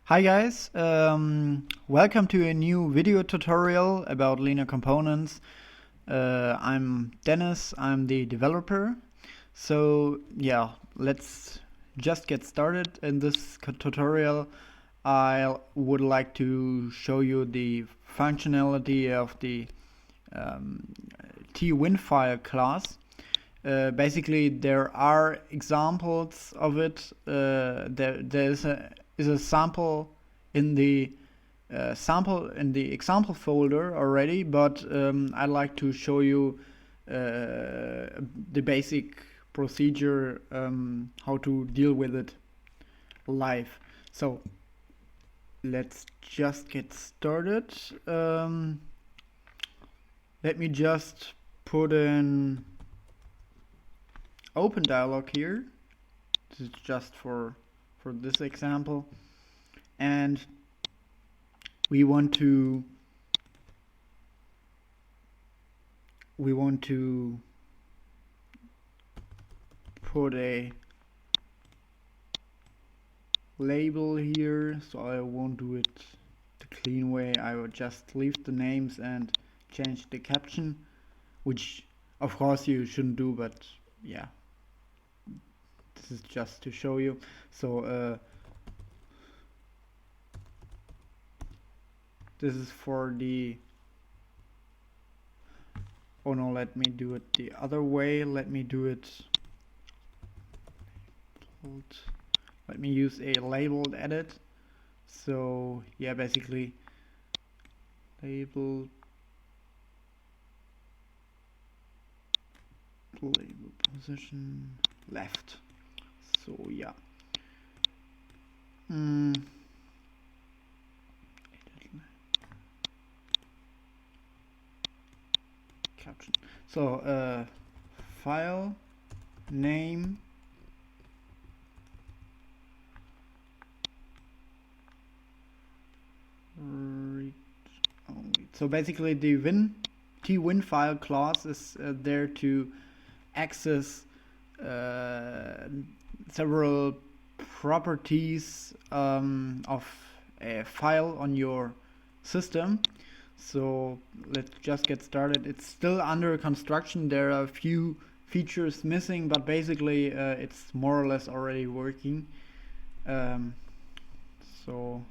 Hi guys, welcome to a new video tutorial about Lina Components. I'm Dennis, I'm the developer. So yeah, let's just get started. In this tutorial I would like to show you the functionality of the TWinFile class. Basically there are examples of it. There is a sample in the example folder already, but I'd like to show you the basic procedure, how to deal with it live. So let's just get started. Let me just put in open dialog here. This is just for this example, and we want to put a label here, so I won't do it the clean way. I will just leave the names and change the caption, which of course you shouldn't do, but yeah, this is just to show you. So this is for the, oh no, let me do it the other way. Let me use a labeled edit. So yeah, basically label position left. So yeah. Caption. So file name read only. So basically the TWinFile class is there to access several properties of a file on your system. So let's just get started. It's still under construction. There are a few features missing, but basically it's more or less already working. So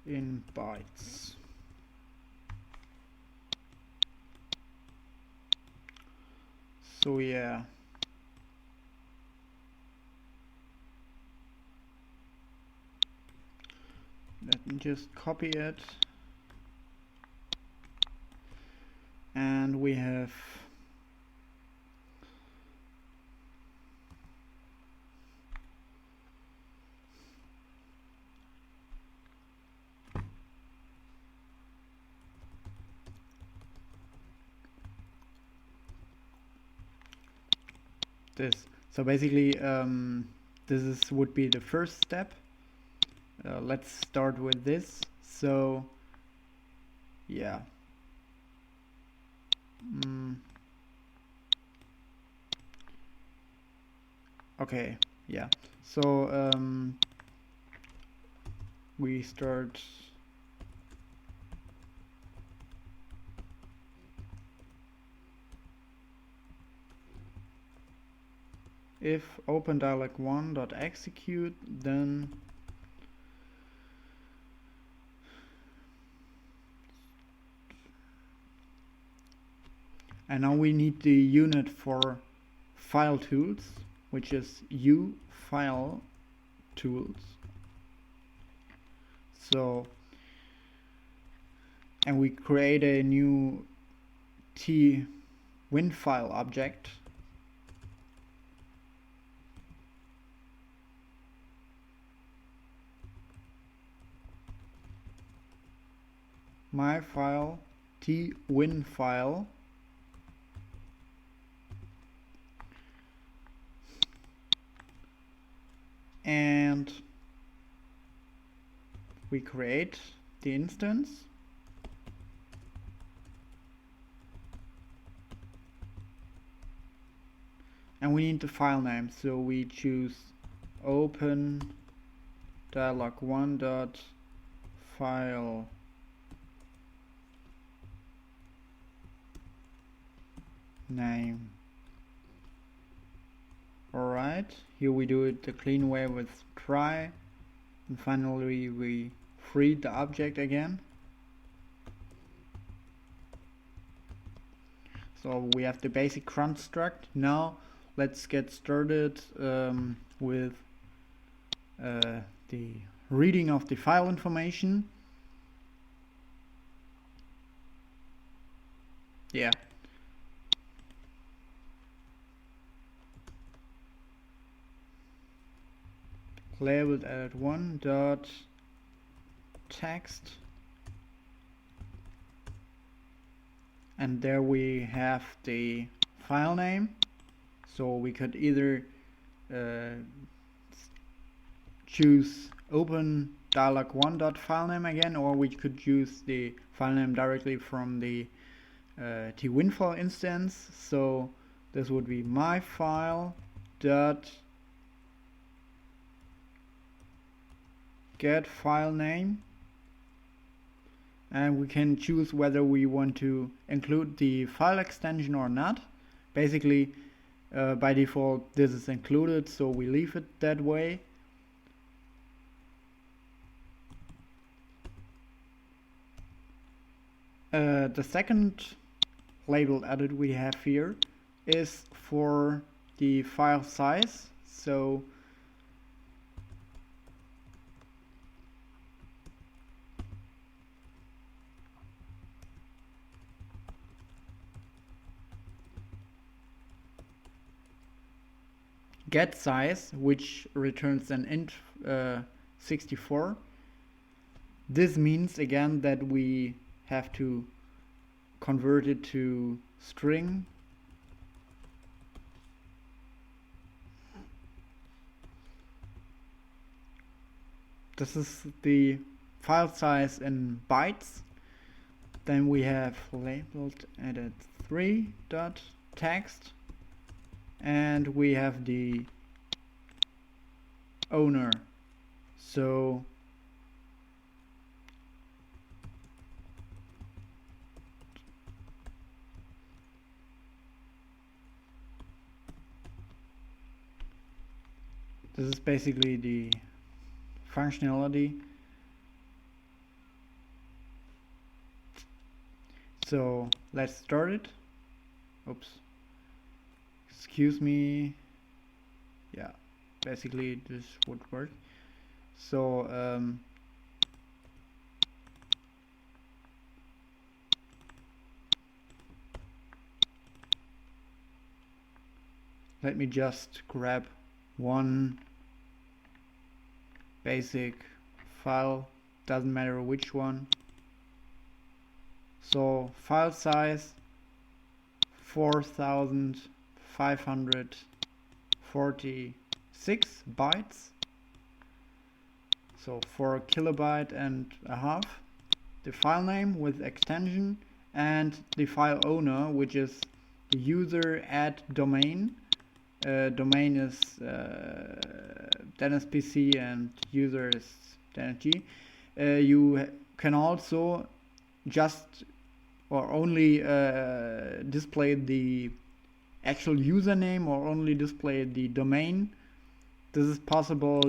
in bytes. So yeah, let me just copy it, and we have this. So basically this would be the first step. Let's start with this. So yeah, okay, yeah, so we start if open dialog 1.execute, then and now we need the unit for file tools, which is file tools. So, and we create a new TWinFile object. My file TWinFile. And we create the instance. And we need the file name, so we choose open dialog1.file name. Alright, here we do it the clean way with try, and finally we free the object again. So we have the basic construct. Now let's get started with the reading of the file information. Yeah. Labeled alot1 dot text, and there we have the file name. So we could either choose open dialog1.filename again, or we could use the file name directly from the TWinFile instance. So this would be my file dot get file name, and we can choose whether we want to include the file extension or not. Basically, by default this is included, so we leave it that way. The second label edit we have here is for the file size. So get size, which returns an int 64. This means again that we have to convert it to string. This is the file size in bytes. Then we have labeled edit3.text, and we have the owner. So this is basically the functionality. So let's start it. Oops. Excuse me. Yeah, basically this would work. So let me just grab one basic file, doesn't matter which one. So file size 4546 bytes, so 4 kilobyte and a half. The file name with extension, and the file owner, which is the user at domain. Domain is Dennis PC and user is Dennis G. You can also just or only display the actual username or only display the domain. This is possible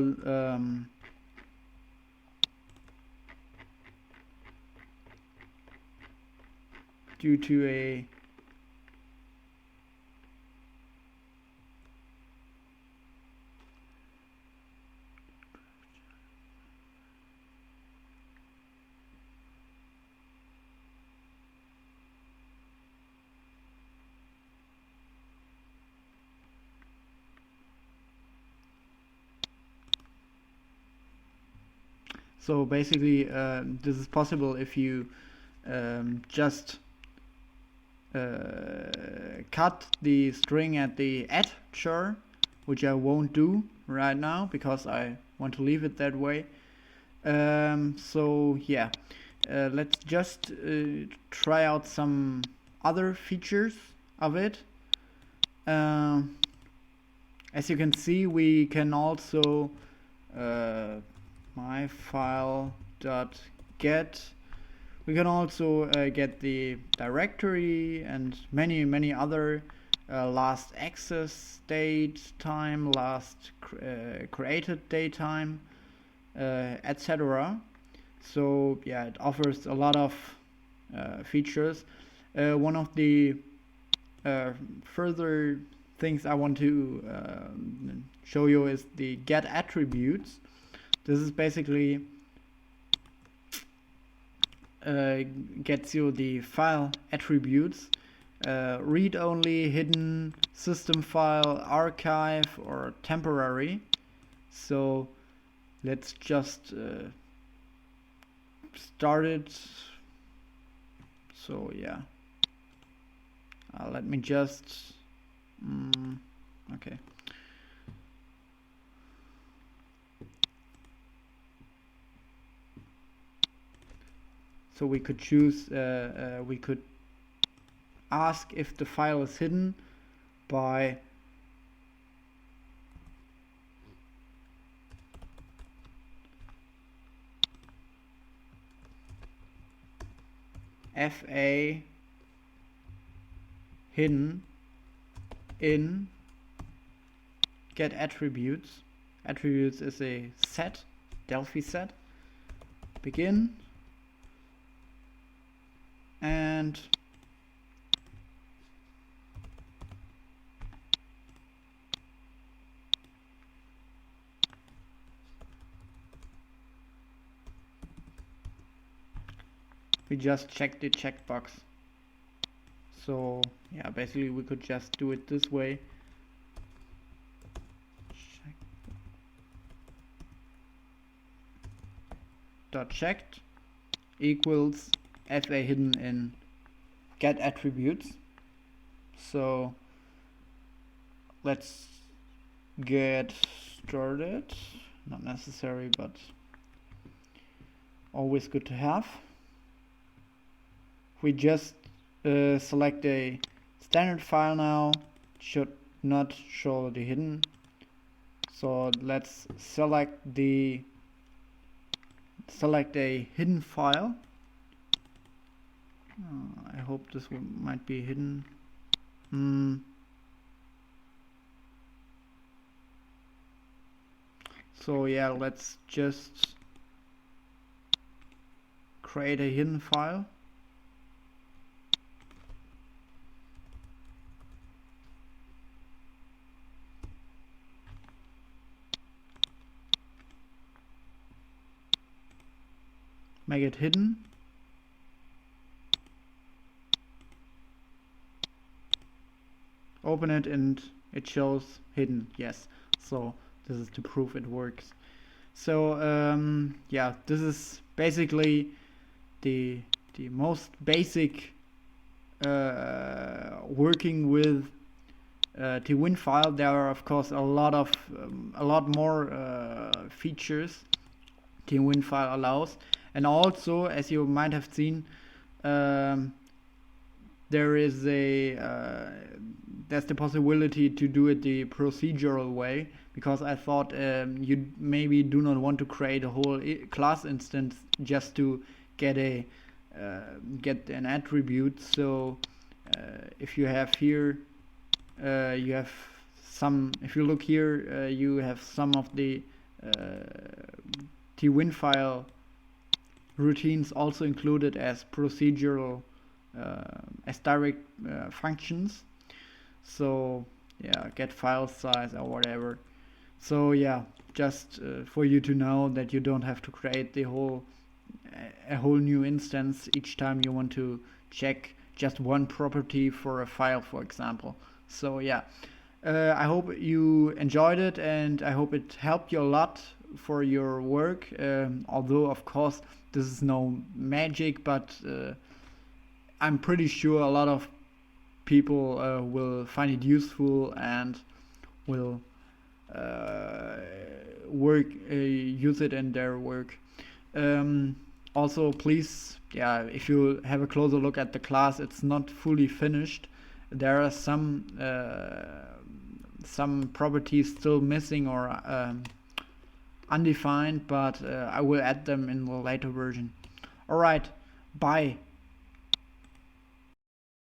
due to a so basically this is possible if you just cut the string at the @char, which I won't do right now because I want to leave it that way. So yeah, let's just try out some other features of it. As you can see, we can also myfile.get. We can also get the directory and many other last access date time, last created date time, etc. So yeah, it offers a lot of features. One of the further things I want to show you is the get attributes. This is basically gets you the file attributes, read only, hidden, system file, archive, or temporary. So let's just start it. So yeah, let me just okay. So we could choose, we could ask if the file is hidden by fa hidden in get attributes. Attributes is a set, Delphi set. Begin. And we just check the checkbox. So yeah, basically we could just do it this way. Dot checked equals fa hidden in get attributes. So let's get started. Not necessary, but always good to have. We just select a standard file now, should not show the hidden. So let's select a hidden file. I hope this might be hidden. So yeah, let's just create a hidden file. Make it hidden. Open it and it shows hidden. Yes, so this is to prove it works. So yeah, this is basically the most basic working with TWinFile. There are of course a lot more features TWinFile allows, and also, as you might have seen, there is there's the possibility to do it the procedural way, because I thought you maybe do not want to create a whole class instance just to get an attribute. So if you have here, you have some. If you look here, you have some of the TWinFile routines also included as procedural, as direct functions. So yeah, get file size or whatever. So yeah, just for you to know that you don't have to create a whole new instance each time you want to check just one property for a file, for example. So yeah, I hope you enjoyed it, and I hope it helped you a lot for your work. Although of course this is no magic, but I'm pretty sure a lot of people will find it useful and will use it in their work. Also, please, if you have a closer look at the class, it's not fully finished. There are some properties still missing or undefined, but I will add them in the later version. Alright, bye.